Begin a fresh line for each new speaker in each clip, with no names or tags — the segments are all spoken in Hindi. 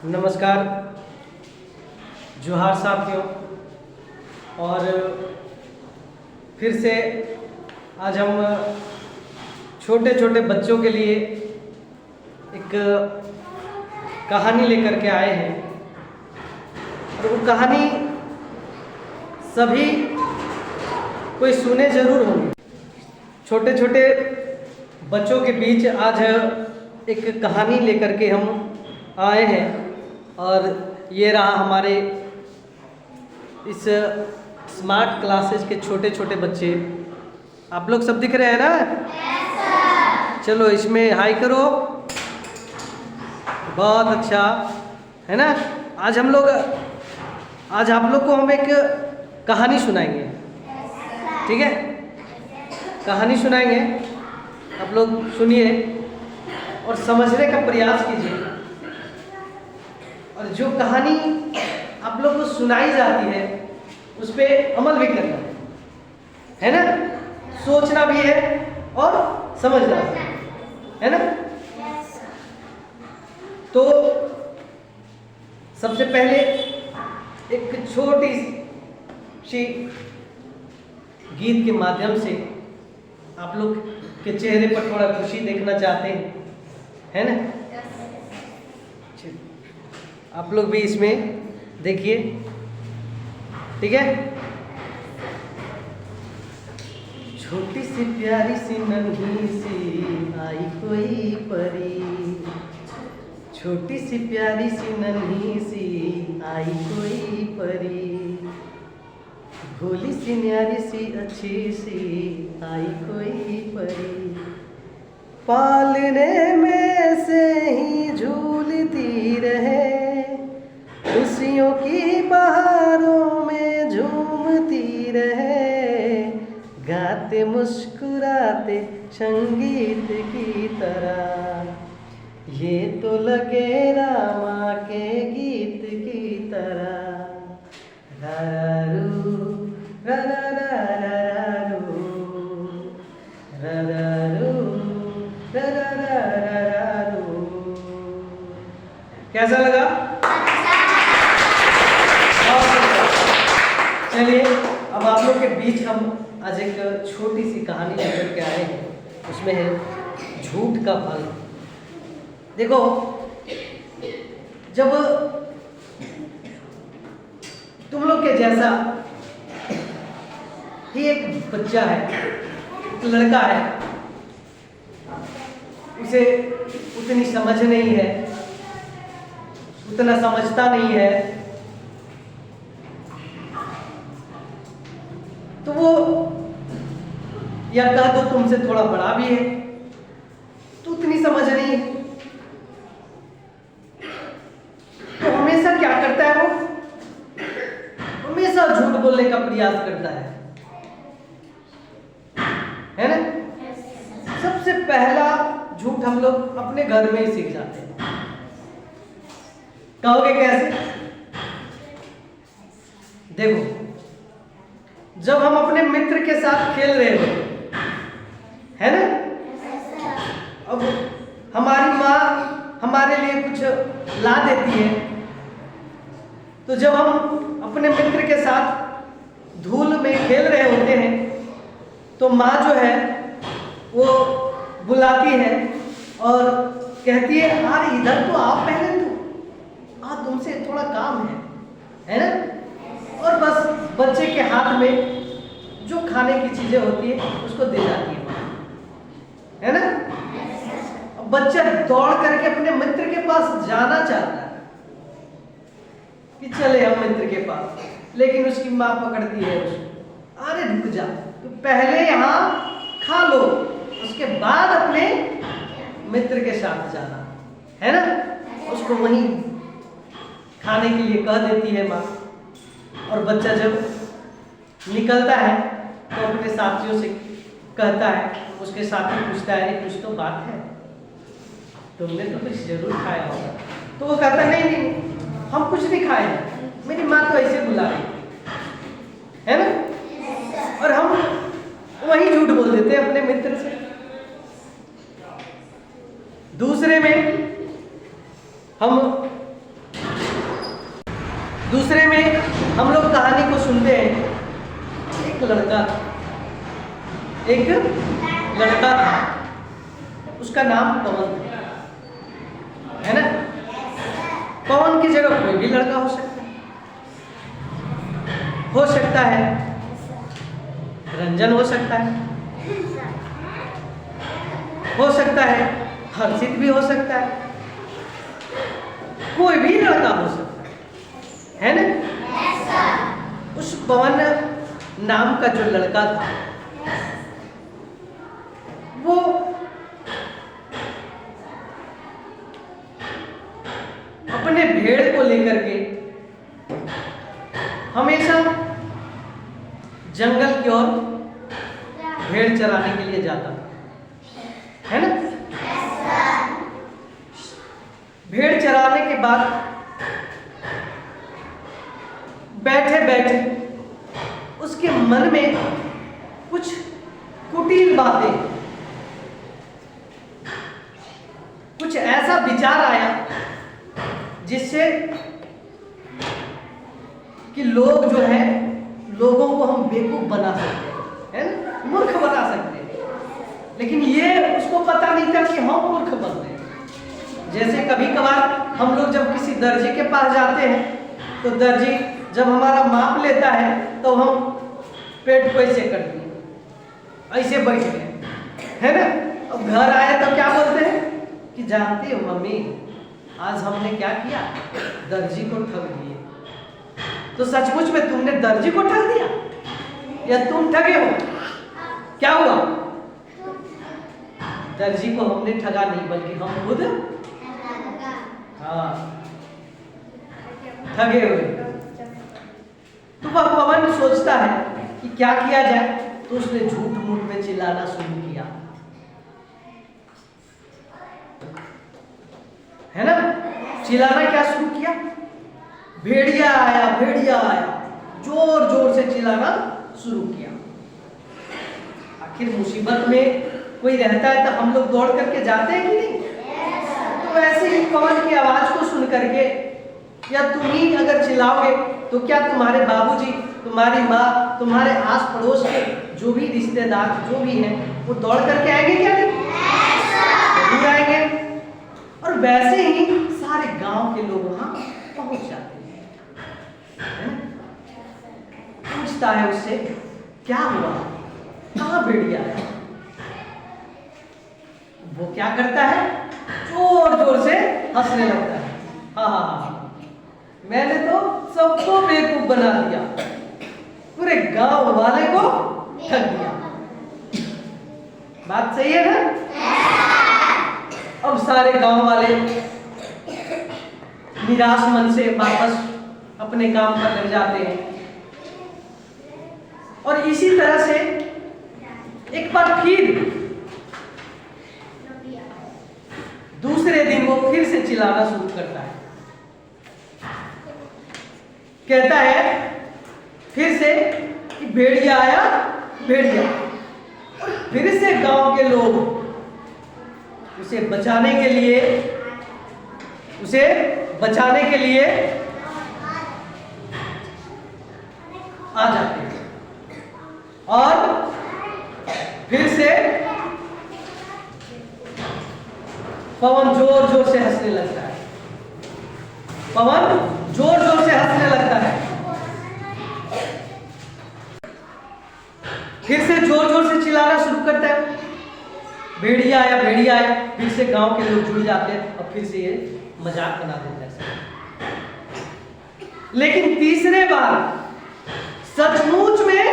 नमस्कार, जोहार साथियों। और फिर से आज हम छोटे छोटे बच्चों के लिए एक कहानी लेकर के आए हैं। और वो कहानी सभी कोई सुने ज़रूर होंगे। छोटे छोटे बच्चों के बीच आज एक कहानी लेकर के हम आए हैं। और ये रहा हमारे इस स्मार्ट क्लासेस के छोटे छोटे बच्चे। आप लोग सब दिख रहे हैं ना? yes, चलो इसमें हाई करो। बहुत अच्छा है ना। आज आप लोग को हम एक कहानी सुनाएंगे। ठीक है, कहानी सुनाएंगे। आप लोग सुनिए और समझने का प्रयास कीजिए। और जो कहानी आप लोग को सुनाई जाती है उस पर अमल भी करना है ना। सोचना भी है और समझना भी है ना। तो सबसे पहले एक छोटी सी गीत के माध्यम से आप लोग के चेहरे पर थोड़ा खुशी देखना चाहते हैं, है ना। आप लोग भी इसमें देखिए, ठीक है। छोटी सी प्यारी सी नन्ही सी आई कोई परी, छोटी सी प्यारी सी नन्ही सी आई कोई परी, भोली सी न्यारी सी अच्छी सी आई कोई परी, पालने में से ही झूलती रहे, खुशियों की बहारों में झूमती रहे, गाते मुस्कुराते संगीत की तरह, ये तो लगे रामा के गीत की तरह। रारू रारारू रारारू रारारू। कैसा लगा? चलिए, अब आप लोग के बीच हम आज एक छोटी सी कहानी लेकर के आए हैं। उसमें है झूठ का फल। देखो, जब तुम लोग के जैसा ही एक बच्चा है, एक लड़का है, उसे उतनी समझ नहीं है, उतना समझता नहीं है, तो वो या कह दो तुमसे थोड़ा बड़ा भी है तो उतनी समझ नहीं है। तो हमेशा क्या करता है? वो हमेशा झूठ बोलने का प्रयास करता है ना। सबसे पहला झूठ हम लोग अपने घर में ही सीख जाते हैं। कहोगे कैसे? देखो, जब हम अपने मित्र के साथ खेल रहे होते है ना, अब हमारी माँ हमारे लिए कुछ ला देती है, तो जब हम अपने मित्र के साथ धूल में खेल रहे होते हैं तो माँ जो है वो बुलाती है और कहती है, यार इधर तो आप पहले तो तुमसे थोड़ा काम है ना। और बस बच्चे के हाथ में जो खाने की चीजें होती है उसको दे जाती है ना। अब बच्चा दौड़ करके अपने मित्र के पास जाना चाहता है कि चले हम मित्र के पास, लेकिन उसकी माँ पकड़ती है उसको, अरे रुक जा, तो पहले यहाँ खा लो, उसके बाद अपने मित्र के साथ जाना, है ना। उसको वहीं खाने के लिए कह देती है माँ। और बच्चा जब निकलता है तो अपने साथियों से कहता है, उसके साथी पूछता है, कुछ तो बात है, तुमने तो कुछ जरूर खाया होगा। तो वो कहता है, नहीं हम कुछ नहीं खाए, मेरी माँ तो ऐसे बुला रही है ना। और हम वही झूठ बोल देते हैं अपने मित्र से। दूसरे में हम दूसरे में हम लोग कहानी को सुनते हैं, एक लड़का था, उसका नाम पवन था, है ना। पवन की जगह कोई भी लड़का हो सकता है, रंजन हो सकता है, हर्षित भी हो सकता है, कोई भी लड़का हो सकता है ना। उस पवन नाम का जो लड़का था वो अपने भेड़ को लेकर के हमेशा जंगल की ओर भेड़ चराने के लिए जाता था, है ना। भेड़ चराने के बाद बैठे बैठे उसके मन में कुछ कुटिल बातें, कुछ ऐसा विचार आया जिससे कि लोग जो है, लोगों को हम बेवकूफ बना सकते हैं, है ना, मूर्ख बना सकते हैं। लेकिन ये उसको पता नहीं था कि हम मूर्ख बनते हैं। जैसे कभी कभार हम लोग जब किसी दर्जी के पास जाते हैं तो दर्जी जब हमारा माप लेता है तो हम पेट को ऐसे कर दिए, ऐसे बैठ गए, है ना। अब घर आए तो क्या बोलते हैं कि जानती हो मम्मी, आज हमने क्या किया, दर्जी को ठग दिए। तो सचमुच में तुमने दर्जी को ठग दिया या तुम ठगे हो? क्या हुआ? दर्जी को हमने ठगा नहीं, बल्कि हम खुद ठगे हुए। तो वह पवन सोचता है कि क्या किया जाए, तो उसने झूठ मूठ में चिल्लाना शुरू किया, है ना। चिल्लाना क्या शुरू किया, भेड़िया आया, जोर जोर से चिल्लाना शुरू किया। आखिर मुसीबत में कोई रहता है तो हम लोग दौड़ करके जाते हैं कि नहीं। तो वैसे ही पवन की आवाज को सुन करके, या तुम ही अगर चिल्लाओगे तो क्या तुम्हारे बाबूजी, तुम्हारी माँ, तुम्हारे आस पड़ोस के जो भी रिश्तेदार जो भी हैं वो दौड़ करके आएंगे क्या नहीं? आएंगे। और वैसे ही सारे गांव के लोग वहां पहुंच जाते हैं। पूछता है उससे, क्या हुआ, कहां भेड़िया है? वो क्या करता है, जोर जोर से हंसने लगता है। हाँ, मैंने तो सबको बेवकूफ बना दिया, पूरे गांव वाले को ठग दिया। बात सही है ना? अब सारे गांव वाले निराश मन से वापस अपने काम पर लग जाते हैं। और इसी तरह से एक बार फिर दूसरे दिन वो फिर से चिल्लाना शुरू करता है। कहता है फिर से कि भेड़िया आया। और फिर से गांव के लोग उसे बचाने के लिए आ जाते हैं। और फिर से पवन जोर जोर से हंसने लगता है। फिर से जोर जोर से चिल्लाना शुरू करता है, भेड़िया आया। फिर से गांव के लोग जुड़ जाते हैं और फिर से ये मजाक बना देते हैं। लेकिन तीसरे बार सचमुच में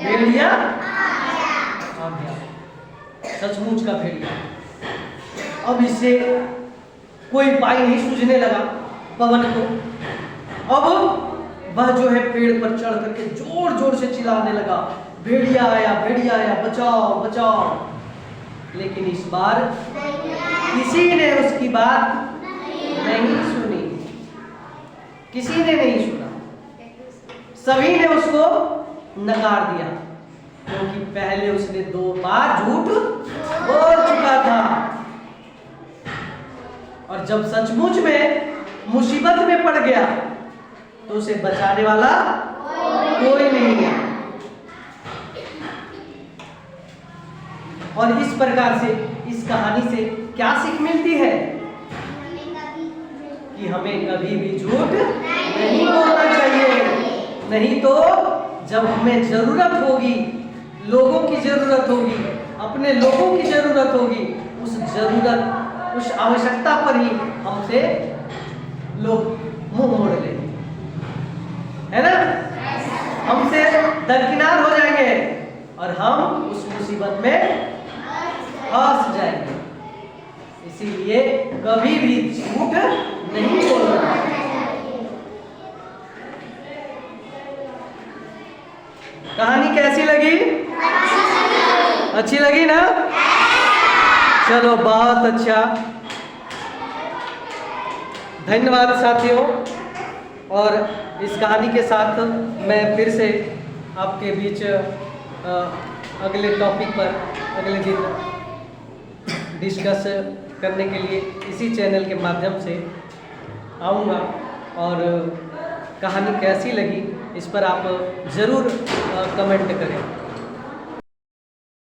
भेड़िया आ गया, सचमुच का भेड़िया। अब इससे कोई उपाय नहीं सूझने लगा पवन को। अब वह जो है पेड़ पर चढ़ करके जोर जोर से चिल्लाने लगा, भेड़िया आया, बचाओ। लेकिन इस बार किसी ने उसकी बात नहीं सुनी, किसी ने नहीं सुना। सभी ने उसको नकार दिया, क्योंकि पहले उसने 2 बार झूठ बोल चुका था। और जब सचमुच में मुसीबत में पड़ गया तो उसे बचाने वाला कोई नहीं है। और इस प्रकार से इस कहानी से क्या सीख मिलती है कि हमें कभी भी झूठ नहीं बोलना चाहिए। नहीं तो जब हमें जरूरत होगी, लोगों की जरूरत होगी, अपने लोगों की जरूरत होगी, उस आवश्यकता पर ही हमसे लोग मुंह मोड़ लेंगे, है ना? हमसे दरकिनार हो जाएंगे और हम उस मुसीबत में फंस जाएंगे। इसीलिए कभी भी झूठ नहीं बोलना। कहानी कैसी लगी? अच्छी लगी ना? चलो, बहुत अच्छा, धन्यवाद साथियों। और इस कहानी के साथ मैं फिर से आपके बीच अगले टॉपिक पर अगले दिन डिस्कस करने के लिए इसी चैनल के माध्यम से आऊँगा। और कहानी कैसी लगी इस पर आप ज़रूर कमेंट करें।